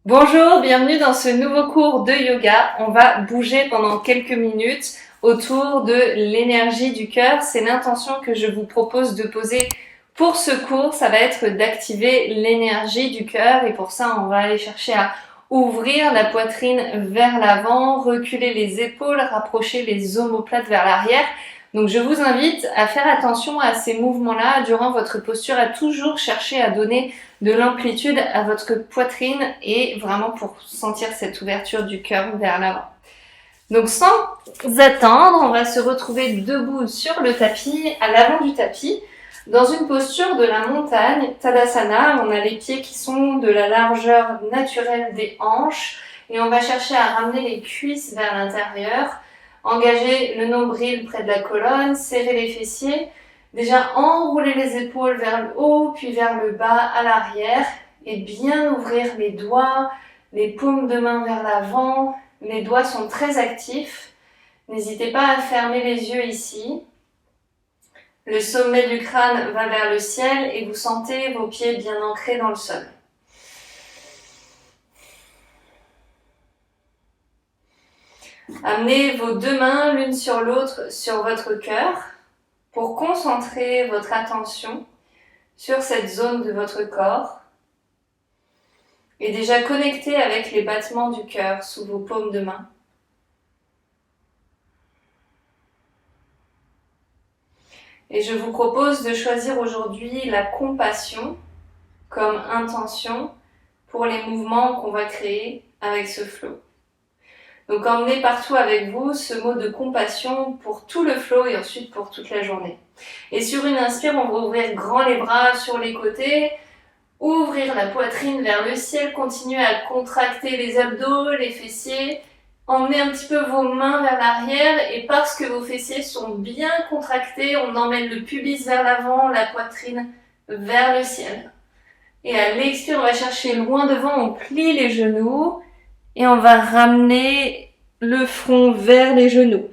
Bonjour, bienvenue dans ce nouveau cours de yoga. On va bouger pendant quelques minutes autour de l'énergie du cœur. C'est l'intention que je vous propose de poser pour ce cours. Ça va être d'activer l'énergie du cœur et pour ça, on va aller chercher à ouvrir la poitrine vers l'avant, reculer les épaules, rapprocher les omoplates vers l'arrière. Donc je vous invite à faire attention à ces mouvements-là durant votre posture, à toujours chercher à donner de l'amplitude à votre poitrine et vraiment pour sentir cette ouverture du cœur vers l'avant. Donc sans attendre, on va se retrouver debout sur le tapis, à l'avant du tapis, dans une posture de la montagne, Tadasana. On a les pieds qui sont de la largeur naturelle des hanches et on va chercher à ramener les cuisses vers l'intérieur, engager le nombril près de la colonne, serrer les fessiers. Déjà enrouler les épaules vers le haut, puis vers le bas, à l'arrière, et bien ouvrir les doigts, les paumes de main vers l'avant. Les doigts sont très actifs. N'hésitez pas à fermer les yeux ici. Le sommet du crâne va vers le ciel et vous sentez vos pieds bien ancrés dans le sol. Amenez vos deux mains l'une sur l'autre sur votre cœur pour concentrer votre attention sur cette zone de votre corps et déjà connecter avec les battements du cœur sous vos paumes de main. Et je vous propose de choisir aujourd'hui la compassion comme intention pour les mouvements qu'on va créer avec ce flow. Donc emmenez partout avec vous ce mot de compassion pour tout le flow et ensuite pour toute la journée. Et sur une inspire, on va ouvrir grand les bras sur les côtés, ouvrir la poitrine vers le ciel, continuer à contracter les abdos, les fessiers, emmenez un petit peu vos mains vers l'arrière et parce que vos fessiers sont bien contractés, on emmène le pubis vers l'avant, la poitrine vers le ciel. Et à l'expire, on va chercher loin devant, on plie les genoux et on va ramener le front vers les genoux.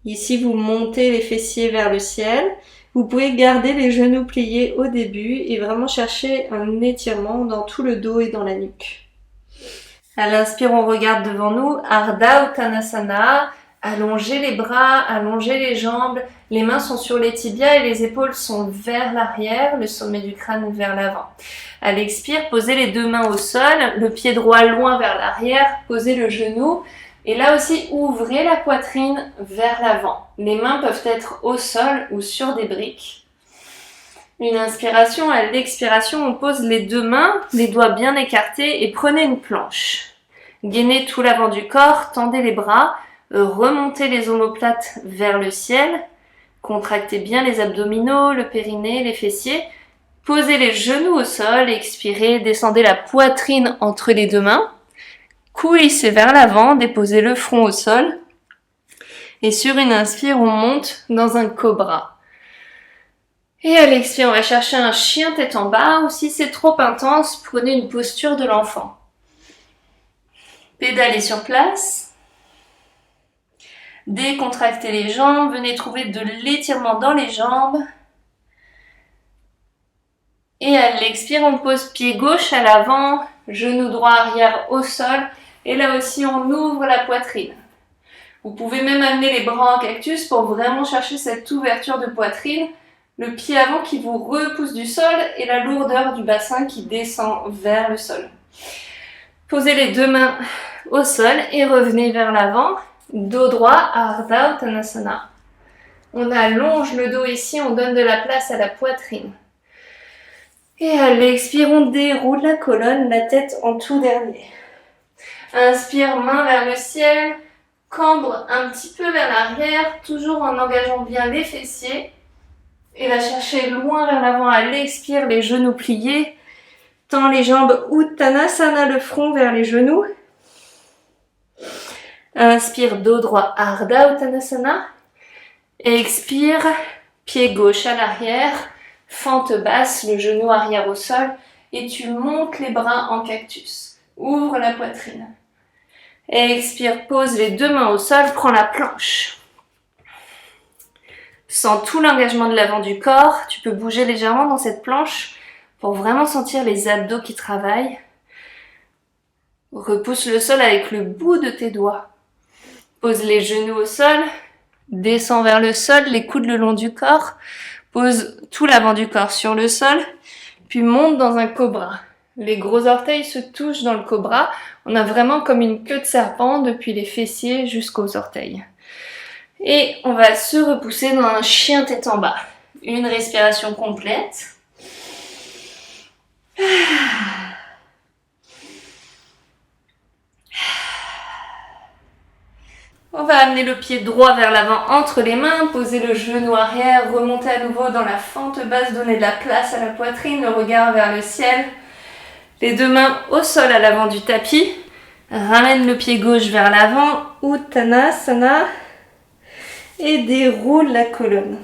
Ici, vous montez les fessiers vers le ciel. Vous pouvez garder les genoux pliés au début et vraiment chercher un étirement dans tout le dos et dans la nuque. À l'inspire, on regarde devant nous, Ardha Uttanasana, allongez les bras, allongez les jambes, les mains sont sur les tibias et les épaules sont vers l'arrière, le sommet du crâne vers l'avant. À l'expire, posez les deux mains au sol, le pied droit loin vers l'arrière, posez le genou. Et là aussi, ouvrez la poitrine vers l'avant. Les mains peuvent être au sol ou sur des briques. Une inspiration, à l'expiration, on pose les deux mains, les doigts bien écartés et prenez une planche. Gainez tout l'avant du corps, tendez les bras, remontez les omoplates vers le ciel, contractez bien les abdominaux, le périnée, les fessiers. Posez les genoux au sol, expirez, descendez la poitrine entre les deux mains. Coulissez vers l'avant, déposez le front au sol. Et sur une inspire, on monte dans un cobra. Et à l'expire, on va chercher un chien tête en bas. Ou si c'est trop intense, prenez une posture de l'enfant. Pédalez sur place. Décontractez les jambes. Venez trouver de l'étirement dans les jambes. Et à l'expire, on pose pied gauche à l'avant, genou droit arrière au sol. Et là aussi, on ouvre la poitrine. Vous pouvez même amener les bras en cactus pour vraiment chercher cette ouverture de poitrine. Le pied avant qui vous repousse du sol et la lourdeur du bassin qui descend vers le sol. Posez les deux mains au sol et revenez vers l'avant. Dos droit, Ardha Uttanasana. On allonge le dos ici, on donne de la place à la poitrine. Et à l'expire, on déroule la colonne, la tête en tout dernier. Inspire, main vers le ciel, cambre un petit peu vers l'arrière, toujours en engageant bien les fessiers. Et va chercher loin vers l'avant à l'expire, les genoux pliés. Tends les jambes, Uttanasana, le front vers les genoux. Inspire, dos droit, Ardha Uttanasana. Expire, pied gauche à l'arrière, fente basse, le genou arrière au sol. Et tu montes les bras en cactus. Ouvre la poitrine. Expire, pose les deux mains au sol, prends la planche. Sens tout l'engagement de l'avant du corps. Tu peux bouger légèrement dans cette planche pour vraiment sentir les abdos qui travaillent. Repousse le sol avec le bout de tes doigts. Pose les genoux au sol. Descends vers le sol, les coudes le long du corps. Pose tout l'avant du corps sur le sol. Puis monte dans un cobra. Les gros orteils se touchent dans le cobra. On a vraiment comme une queue de serpent depuis les fessiers jusqu'aux orteils. Et on va se repousser dans un chien tête en bas. Une respiration complète. On va amener le pied droit vers l'avant entre les mains, poser le genou arrière, remonter à nouveau dans la fente basse, donner de la place à la poitrine, le regard vers le ciel. Les deux mains au sol à l'avant du tapis. Ramène le pied gauche vers l'avant, Uttanasana, et déroule la colonne.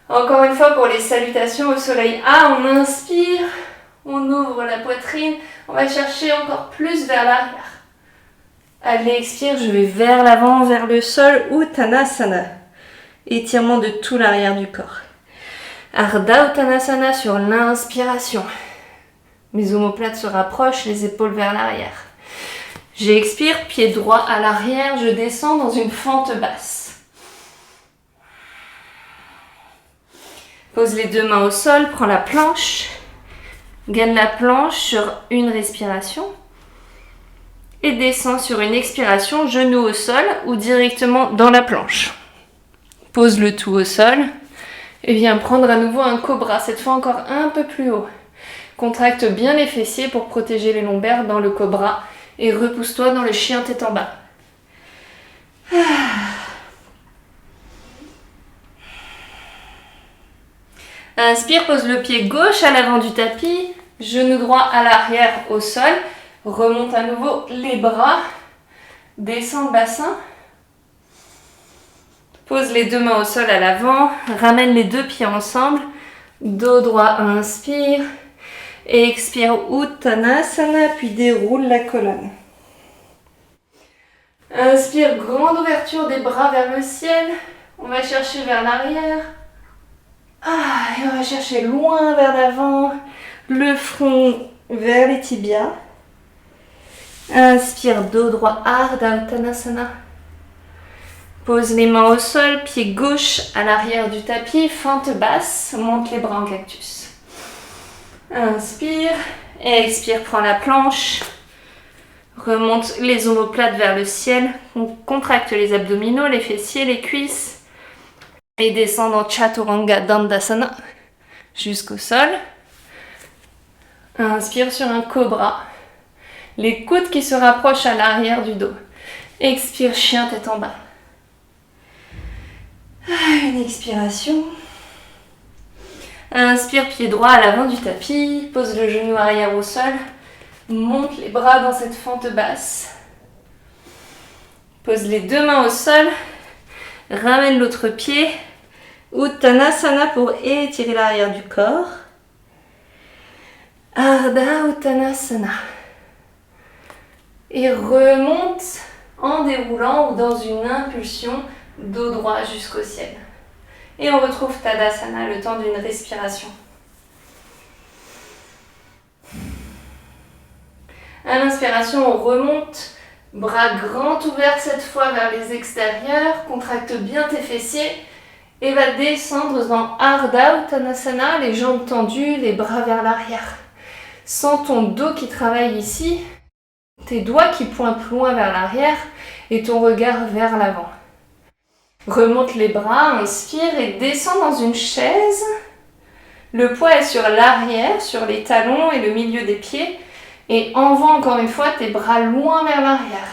Encore une fois pour les salutations au soleil A, on inspire, on ouvre la poitrine, on va chercher encore plus vers l'arrière. Allez, expire, je vais vers l'avant, vers le sol, Uttanasana. Étirement de tout l'arrière du corps. Ardha Uttanasana sur l'inspiration. Mes omoplates se rapprochent, les épaules vers l'arrière. J'expire, pied droit à l'arrière, je descends dans une fente basse. Pose les deux mains au sol, prends la planche. Gaine la planche sur une respiration. Et descends sur une expiration, genou au sol ou directement dans la planche. Pose le tout au sol et viens prendre à nouveau un cobra, cette fois encore un peu plus haut. Contracte bien les fessiers pour protéger les lombaires dans le cobra et repousse-toi dans le chien tête en bas. Inspire, pose le pied gauche à l'avant du tapis, genou droit à l'arrière au sol. Remonte à nouveau les bras, descends le bassin. Pose les deux mains au sol à l'avant, ramène les deux pieds ensemble. Dos droit, inspire. Et expire Uttanasana, puis déroule la colonne. Inspire, grande ouverture des bras vers le ciel. On va chercher vers l'arrière. Et on va chercher loin vers l'avant. Le front vers les tibias. Inspire, dos droit, Ardha Uttanasana. Pose les mains au sol, pied gauche à l'arrière du tapis, fente basse, monte les bras en cactus. Inspire, et expire, prends la planche. Remonte les omoplates vers le ciel, on contracte les abdominaux, les fessiers, les cuisses. Et descend dans Chaturanga Dandasana jusqu'au sol. Inspire sur un cobra. Les coudes qui se rapprochent à l'arrière du dos. Expire, chien tête en bas. Une expiration. Inspire, pied droit à l'avant du tapis. Pose le genou arrière au sol. Monte les bras dans cette fente basse. Pose les deux mains au sol. Ramène l'autre pied. Uttanasana pour étirer l'arrière du corps. Ardha Uttanasana. Et remonte en déroulant ou dans une impulsion dos droit jusqu'au ciel. Et on retrouve Tadasana, le temps d'une respiration. À l'inspiration, on remonte, bras grands ouverts cette fois vers les extérieurs, contracte bien tes fessiers et va descendre dans Ardha Uttanasana, les jambes tendues, les bras vers l'arrière. Sens ton dos qui travaille ici. Tes doigts qui pointent loin vers l'arrière et ton regard vers l'avant. Remonte les bras, inspire et descends dans une chaise. Le poids est sur l'arrière, sur les talons et le milieu des pieds. Et envoie encore une fois tes bras loin vers l'arrière.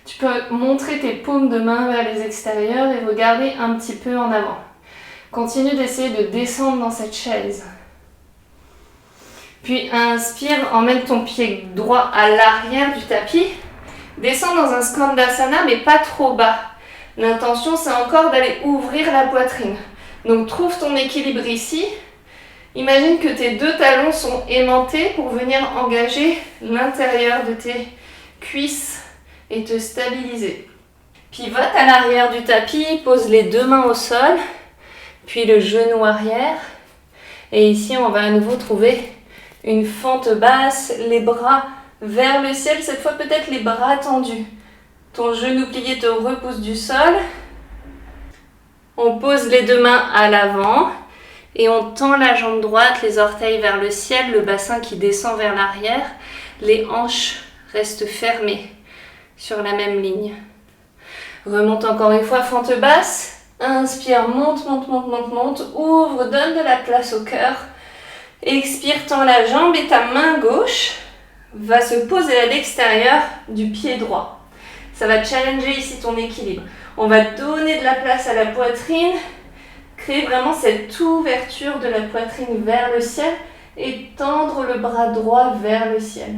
Tu peux montrer tes paumes de main vers les extérieurs et regarder un petit peu en avant. Continue d'essayer de descendre dans cette chaise. Puis inspire, emmène ton pied droit à l'arrière du tapis. Descends dans un Skandasana, mais pas trop bas. L'intention, c'est encore d'aller ouvrir la poitrine. Donc trouve ton équilibre ici. Imagine que tes deux talons sont aimantés pour venir engager l'intérieur de tes cuisses et te stabiliser. Pivote à l'arrière du tapis, pose les deux mains au sol, puis le genou arrière. Et ici, on va à nouveau trouver une fente basse, les bras vers le ciel, cette fois peut-être les bras tendus. Ton genou plié te repousse du sol. On pose les deux mains à l'avant et on tend la jambe droite, les orteils vers le ciel, le bassin qui descend vers l'arrière. Les hanches restent fermées sur la même ligne. Remonte encore une fois, fente basse. Inspire, monte, monte, monte, monte, monte. Ouvre, donne de la place au cœur. Expire, tends la jambe et ta main gauche va se poser à l'extérieur du pied droit. Ça va challenger ici ton équilibre. On va donner de la place à la poitrine, créer vraiment cette ouverture de la poitrine vers le ciel et tendre le bras droit vers le ciel.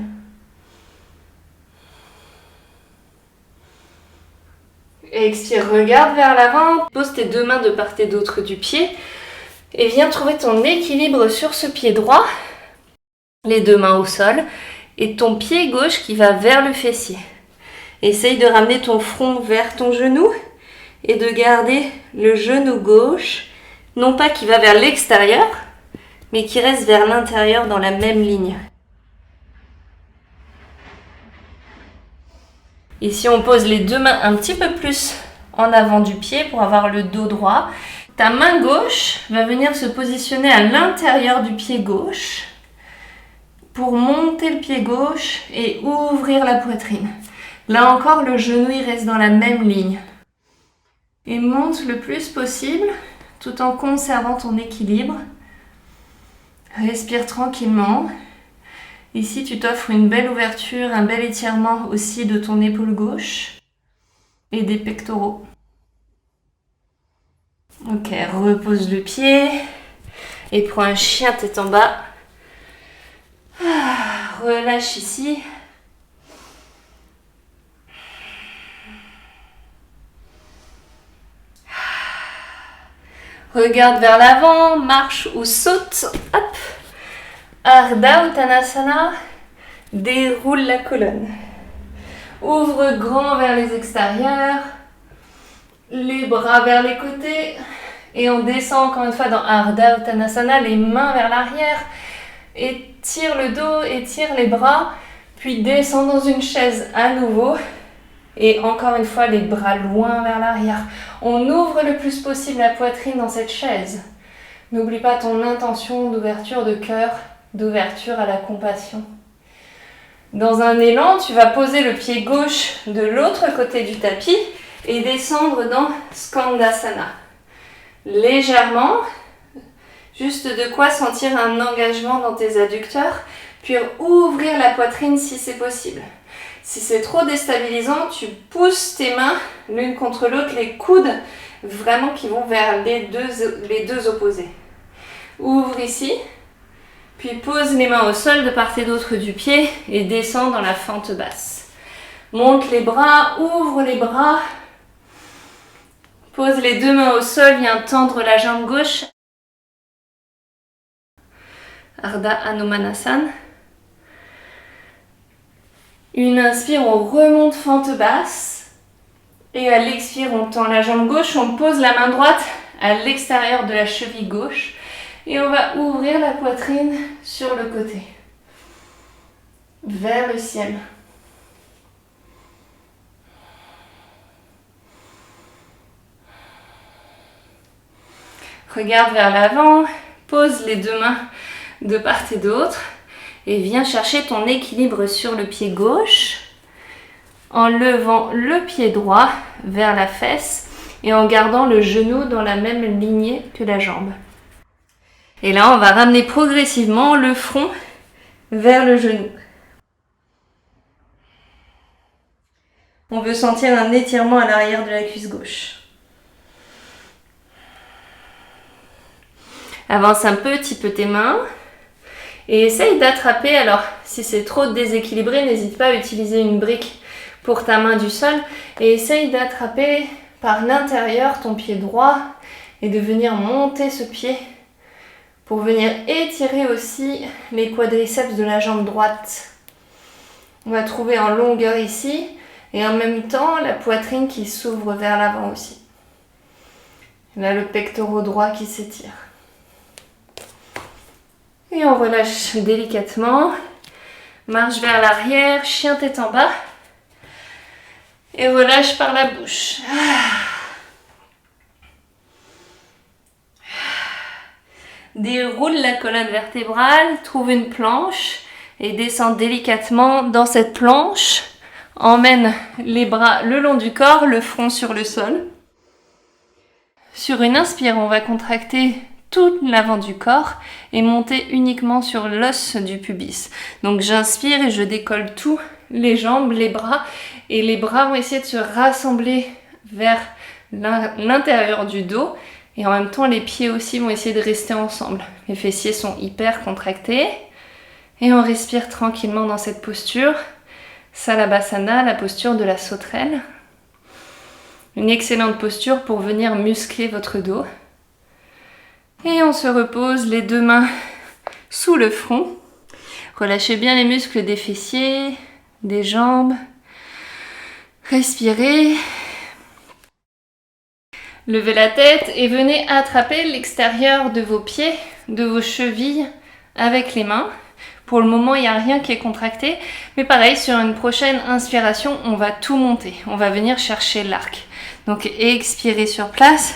Expire, regarde vers l'avant, pose tes deux mains de part et d'autre du pied et viens trouver ton équilibre sur ce pied droit, les deux mains au sol et ton pied gauche qui va vers le fessier. Essaye de ramener ton front vers ton genou et de garder le genou gauche, non pas qui va vers l'extérieur, mais qui reste vers l'intérieur dans la même ligne. Ici, on pose les deux mains un petit peu plus en avant du pied pour avoir le dos droit. Ta main gauche va venir se positionner à l'intérieur du pied gauche pour monter le pied gauche et ouvrir la poitrine. Là encore, le genou il reste dans la même ligne. Et monte le plus possible tout en conservant ton équilibre. Respire tranquillement. Ici, tu t'offres une belle ouverture, un bel étirement aussi de ton épaule gauche et des pectoraux. Ok, repose le pied et prends un chien tête en bas. Relâche ici. Regarde vers l'avant, marche ou saute. Hop. Ardha Uttanasana, déroule la colonne. Ouvre grand vers les extérieurs, les bras vers les côtés et on descend encore une fois dans Ardha Uttanasana, les mains vers l'arrière. Étire le dos, étire les bras, puis descend dans une chaise à nouveau. Et encore une fois, les bras loin vers l'arrière. On ouvre le plus possible la poitrine dans cette chaise. N'oublie pas ton intention d'ouverture de cœur, d'ouverture à la compassion. Dans un élan, tu vas poser le pied gauche de l'autre côté du tapis et descendre dans Skandasana. Légèrement, juste de quoi sentir un engagement dans tes adducteurs, puis ouvrir la poitrine si c'est possible. Si c'est trop déstabilisant, tu pousses tes mains l'une contre l'autre, les coudes vraiment qui vont vers les deux opposés. Ouvre ici, puis pose les mains au sol de part et d'autre du pied et descends dans la fente basse. Monte les bras, ouvre les bras, pose les deux mains au sol, viens tendre la jambe gauche. Ardha Hanumanasana. Une inspire, on remonte fente basse. Et à l'expire, on tend la jambe gauche, on pose la main droite à l'extérieur de la cheville gauche. Et on va ouvrir la poitrine sur le côté, vers le ciel. Regarde vers l'avant, pose les deux mains de part et d'autre et viens chercher ton équilibre sur le pied gauche en levant le pied droit vers la fesse et en gardant le genou dans la même lignée que la jambe. Et là, on va ramener progressivement le front vers le genou. On veut sentir un étirement à l'arrière de la cuisse gauche. Avance un petit peu tes mains et essaye d'attraper. Alors, si c'est trop déséquilibré, n'hésite pas à utiliser une brique pour ta main du sol et essaye d'attraper par l'intérieur ton pied droit et de venir monter ce pied pour venir étirer aussi les quadriceps de la jambe droite. On va trouver en longueur ici et en même temps la poitrine qui s'ouvre vers l'avant aussi. Là, le pectoral droit qui s'étire. Et on relâche délicatement. Marche vers l'arrière, chien tête en bas. Et relâche par la bouche. Déroule la colonne vertébrale, trouve une planche et descends délicatement dans cette planche. Emmène les bras le long du corps, le front sur le sol. Sur une inspire, on va contracter tout l'avant du corps et monter uniquement sur l'os du pubis. Donc j'inspire et je décolle tous les jambes, les bras, et les bras vont essayer de se rassembler vers l'intérieur du dos, et en même temps les pieds aussi vont essayer de rester ensemble. Les fessiers sont hyper contractés et on respire tranquillement dans cette posture. Salabhasana, la posture de la sauterelle. Une excellente posture pour venir muscler votre dos. Et on se repose les deux mains sous le front. Relâchez bien les muscles des fessiers, des jambes. Respirez. Levez la tête et venez attraper l'extérieur de vos pieds, de vos chevilles avec les mains. Pour le moment, il n'y a rien qui est contracté. Mais pareil, sur une prochaine inspiration, on va tout monter. On va venir chercher l'arc. Donc expirez sur place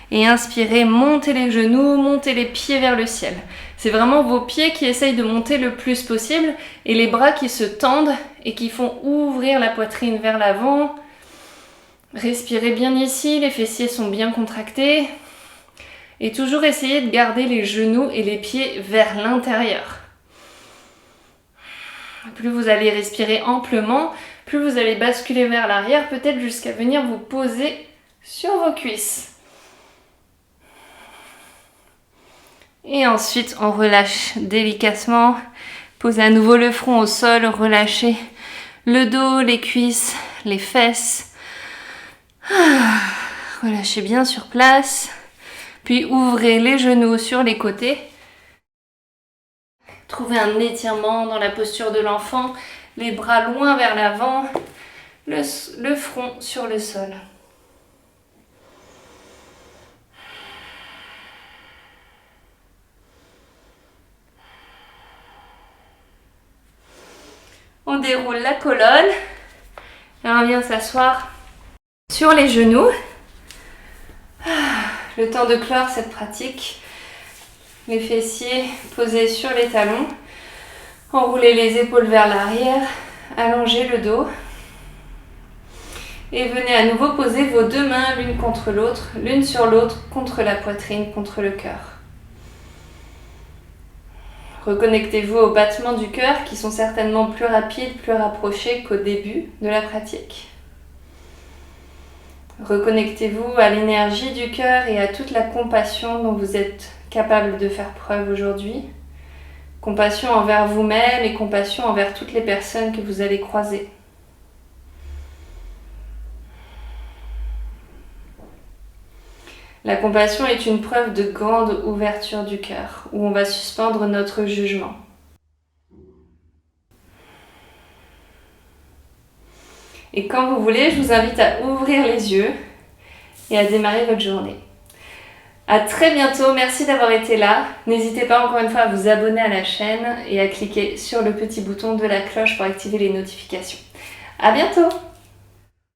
et inspirez, montez les genoux, montez les pieds vers le ciel. C'est vraiment vos pieds qui essayent de monter le plus possible et les bras qui se tendent et qui font ouvrir la poitrine vers l'avant. Respirez bien ici, les fessiers sont bien contractés. Et toujours essayez de garder les genoux et les pieds vers l'intérieur. Plus vous allez respirer amplement, plus vous allez basculer vers l'arrière, peut-être jusqu'à venir vous poser sur vos cuisses. Et ensuite, on relâche délicatement. Posez à nouveau le front au sol, relâchez le dos, les cuisses, les fesses. Relâchez bien sur place. Puis ouvrez les genoux sur les côtés. Trouvez un étirement dans la posture de l'enfant, les bras loin vers l'avant, le front sur le sol. On déroule la colonne et on vient s'asseoir sur les genoux. Le temps de clore cette pratique. Les fessiers posés sur les talons. Enroulez les épaules vers l'arrière. Allongez le dos. Et venez à nouveau poser vos deux mains l'une contre l'autre, l'une sur l'autre, contre la poitrine, contre le cœur. Reconnectez-vous aux battements du cœur qui sont certainement plus rapides, plus rapprochés qu'au début de la pratique. Reconnectez-vous à l'énergie du cœur et à toute la compassion dont vous êtes capable de faire preuve aujourd'hui. Compassion envers vous-même et compassion envers toutes les personnes que vous allez croiser. La compassion est une preuve de grande ouverture du cœur, où on va suspendre notre jugement. Et quand vous voulez, je vous invite à ouvrir les yeux et à démarrer votre journée. À très bientôt, merci d'avoir été là. N'hésitez pas encore une fois à vous abonner à la chaîne et à cliquer sur le petit bouton de la cloche pour activer les notifications. À bientôt!